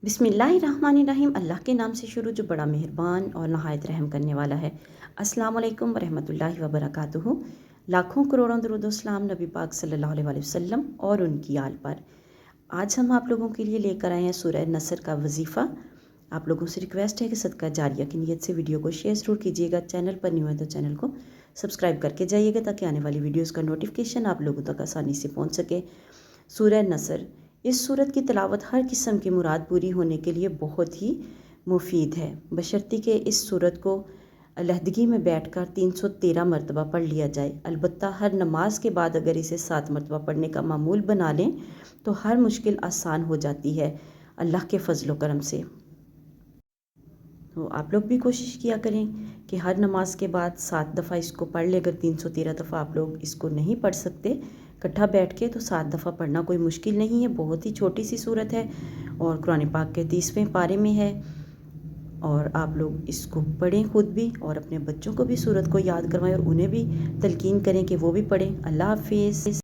बिस्मिल्लाहिर्रहमानिर्रहीम। अल्लाह के नाम से शुरू जो बड़ा मेहरबान और नहायत रहम करने वाला है। अस्सलाम वालेकुम वरहमतुल्लाहि वबरकातुहू। लाखों करोड़ों दरूद सलाम नबी पाक सल्लल्लाहु अलैहि वसल्लम और उनकी आल पर। आज हम आप लोगों के लिए लेकर आए हैं सूरह नसर का वजीफ़ा। आप लोगों से रिक्वेस्ट है कि सदका जारिया की नीयत से वीडियो को शेयर ज़रूर कीजिएगा। चैनल पर न्यू है तो चैनल को सब्सक्राइब करके जाइएगा ताकि आने वाली वीडियोस का नोटिफिकेशन आप लोगों तक आसानी से पहुंच सके। सूरह नसर, इस सूरत की तिलावत हर किस्म की मुराद पूरी होने के लिए बहुत ही मुफीद है, बशर्ते कि इस सूरत को अलहदगी में बैठकर 313 मरतबा पढ़ लिया जाए। अलबत्ता हर नमाज के बाद अगर इसे 7 मरतबा पढ़ने का मामूल बना लें तो हर मुश्किल आसान हो जाती है अल्लाह के फजल करम से। तो आप लोग भी कोशिश किया करें कि हर नमाज के बाद 7 दफ़ा इसको पढ़ लें। अगर 313 दफ़ा आप लोग इसको नहीं पढ़ सकते इकट्ठा बैठ के तो 7 दफ़ा पढ़ना कोई मुश्किल नहीं है। बहुत ही छोटी सी सूरत है और कुरान पाक के 30वें पारे में है। और आप लोग इसको पढ़ें खुद भी और अपने बच्चों को भी सूरत को याद करवाएं और उन्हें भी तलकीन करें कि वो भी पढ़ें। अल्लाह हाफिज़।